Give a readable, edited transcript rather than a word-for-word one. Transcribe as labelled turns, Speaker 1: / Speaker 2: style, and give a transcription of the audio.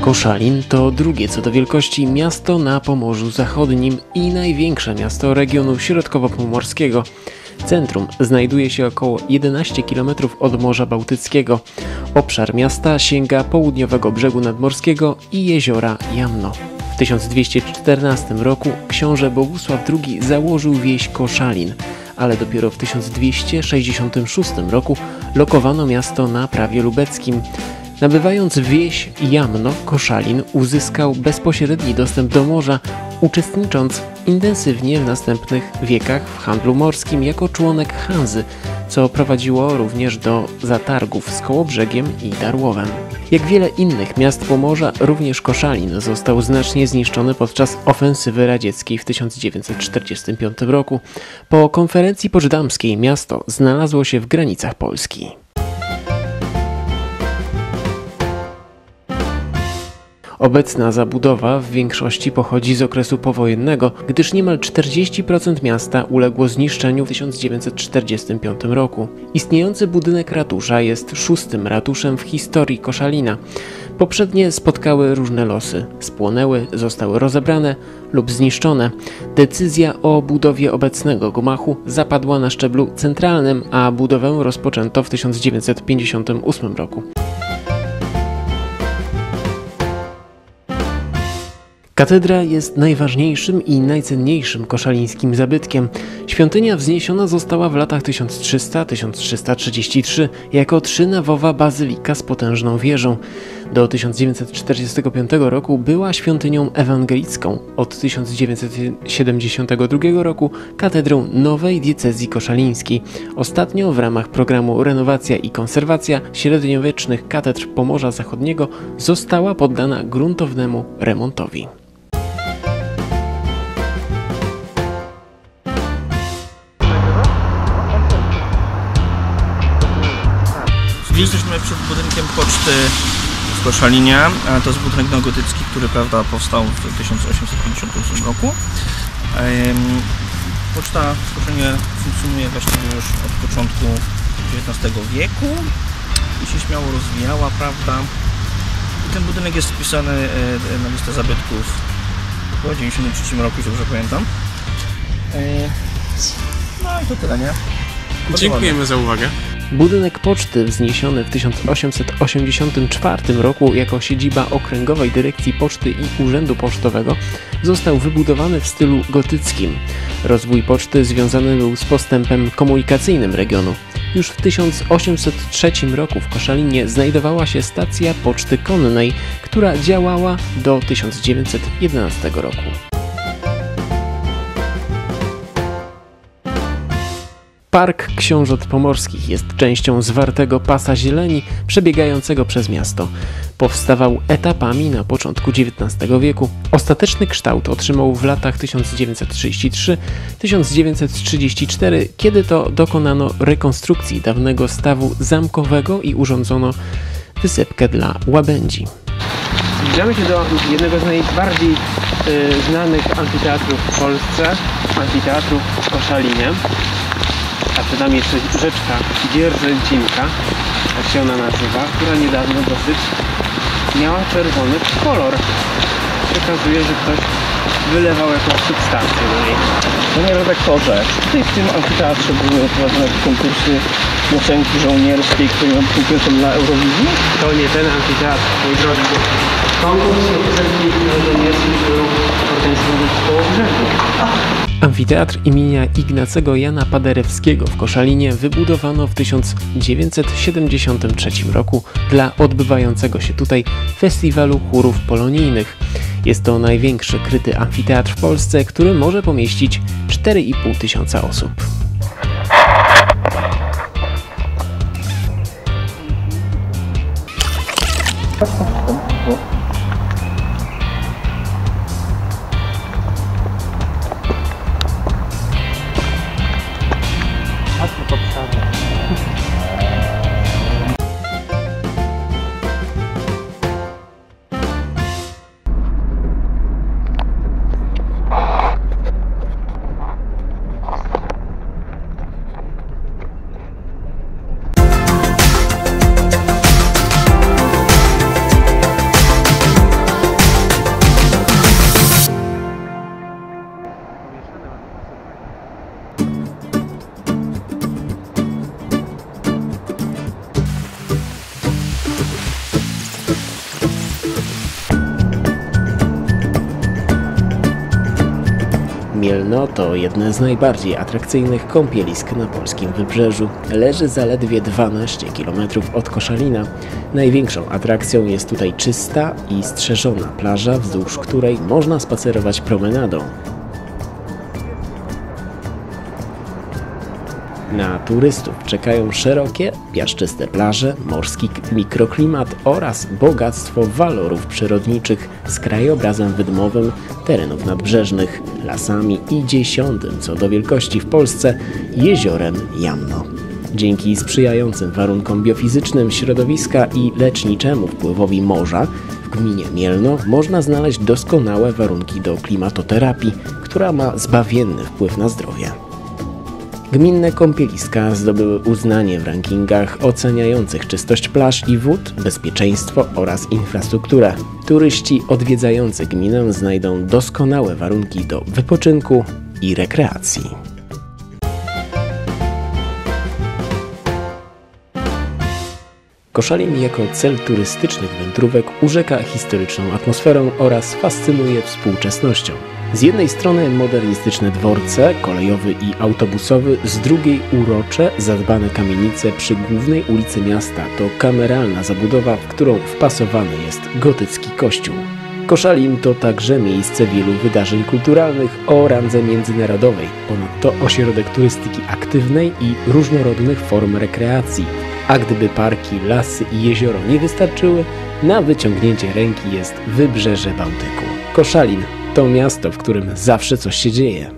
Speaker 1: Koszalin to drugie co do wielkości miasto na Pomorzu Zachodnim i największe miasto regionu środkowo-pomorskiego. Centrum znajduje się około 11 km od Morza Bałtyckiego. Obszar miasta sięga południowego brzegu nadmorskiego i jeziora Jamno. W 1214 roku książę Bogusław II założył wieś Koszalin, ale dopiero w 1266 roku lokowano miasto na prawie lubeckim. Nabywając wieś Jamno, Koszalin uzyskał bezpośredni dostęp do morza, uczestnicząc intensywnie w następnych wiekach w handlu morskim jako członek Hanzy, co prowadziło również do zatargów z Kołobrzegiem i Darłowem. Jak wiele innych miast Pomorza, również Koszalin został znacznie zniszczony podczas ofensywy radzieckiej w 1945 roku. Po konferencji poczdamskiej miasto znalazło się w granicach Polski. Obecna zabudowa w większości pochodzi z okresu powojennego, gdyż niemal 40% miasta uległo zniszczeniu w 1945 roku. Istniejący budynek ratusza jest 6. ratuszem w historii Koszalina. Poprzednie spotkały różne losy. Spłonęły, zostały rozebrane lub zniszczone. Decyzja o budowie obecnego gmachu zapadła na szczeblu centralnym, a budowę rozpoczęto w 1958 roku. Katedra jest najważniejszym i najcenniejszym koszalińskim zabytkiem. Świątynia wzniesiona została w latach 1300-1333 jako trzynawowa bazylika z potężną wieżą. Do 1945 roku była świątynią ewangelicką. Od 1972 roku katedrą nowej diecezji koszalińskiej. Ostatnio w ramach programu Renowacja i konserwacja średniowiecznych katedr Pomorza Zachodniego została poddana gruntownemu remontowi.
Speaker 2: Jesteśmy przed budynkiem poczty w Koszalinie. To jest budynek neogotycki, który powstał w 1858 roku. Poczta w Koszalinie funkcjonuje właściwie już od początku XIX wieku i się śmiało rozwijała, I ten budynek jest wpisany na listę zabytków w 1993 roku, jeśli dobrze pamiętam. No i to tyle, nie?
Speaker 3: Dziękujemy za uwagę.
Speaker 1: Budynek poczty wzniesiony w 1884 roku jako siedziba Okręgowej Dyrekcji Poczty i Urzędu Pocztowego został wybudowany w stylu gotyckim. Rozwój poczty związany był z postępem komunikacyjnym regionu. Już w 1803 roku w Koszalinie znajdowała się stacja poczty konnej, która działała do 1911 roku. Park Książąt Pomorskich jest częścią zwartego pasa zieleni przebiegającego przez miasto. Powstawał etapami na początku XIX wieku. Ostateczny kształt otrzymał w latach 1933-1934, kiedy to dokonano rekonstrukcji dawnego stawu zamkowego i urządzono wysepkę dla łabędzi. Zbliżamy się do jednego z najbardziej znanych amfiteatrów w Polsce, amfiteatru w Koszalinie. A przed nami jeszcze rzeczka Dzierżęcinka, tak się ona nazywa, która niedawno dosyć miała czerwony kolor. Przekazuje, że ktoś wylewał jakąś substancję do niej.
Speaker 2: Panie redaktorze, tutaj w tym amfiteatrze były prowadzone konkursy piosenki żołnierskiej, które konkursem dla Eurowizji?
Speaker 1: To nie ten amfiteatr, mój drogi. Konkurs piosenki żołnierskiej był organizowany w Kołobrzegu. Amfiteatr imienia Ignacego Jana Paderewskiego w Koszalinie wybudowano w 1973 roku dla odbywającego się tutaj festiwalu chórów polonijnych. Jest to największy kryty amfiteatr w Polsce, który może pomieścić 4,5 tysiąca osób. Mielno to jedne z najbardziej atrakcyjnych kąpielisk na polskim wybrzeżu. Leży zaledwie 12 km od Koszalina. Największą atrakcją jest tutaj czysta i strzeżona plaża, wzdłuż której można spacerować promenadą. Na turystów czekają szerokie, piaszczyste plaże, morski mikroklimat oraz bogactwo walorów przyrodniczych z krajobrazem wydmowym terenów nadbrzeżnych, lasami i 10. co do wielkości w Polsce jeziorem Jamno. Dzięki sprzyjającym warunkom biofizycznym środowiska i leczniczemu wpływowi morza w gminie Mielno można znaleźć doskonałe warunki do klimatoterapii, która ma zbawienny wpływ na zdrowie. Gminne kąpieliska zdobyły uznanie w rankingach oceniających czystość plaż i wód, bezpieczeństwo oraz infrastrukturę. Turyści odwiedzający gminę znajdą doskonałe warunki do wypoczynku i rekreacji. Koszalin jako cel turystycznych wędrówek urzeka historyczną atmosferą oraz fascynuje współczesnością. Z jednej strony modernistyczne dworce, kolejowy i autobusowy, z drugiej urocze, zadbane kamienice przy głównej ulicy miasta to kameralna zabudowa, w którą wpasowany jest gotycki kościół. Koszalin to także miejsce wielu wydarzeń kulturalnych o randze międzynarodowej, ponadto ośrodek turystyki aktywnej i różnorodnych form rekreacji. A gdyby parki, lasy i jezioro nie wystarczyły, na wyciągnięcie ręki jest wybrzeże Bałtyku. Koszalin to miasto, w którym zawsze coś się dzieje.